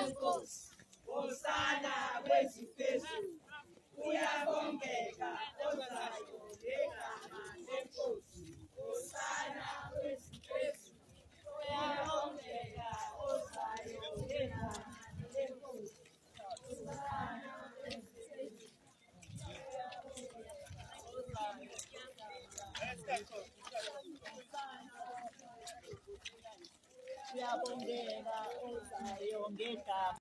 Enkosi. Hosana kwezifezulu. Uyabongeka ozayo ngegama leNkosi. Hosana kwezifezulu. Uyabongeka ozayo ngegama leNkosi. Hosana kwezifezulu. Uyabongeka ozayo ngegama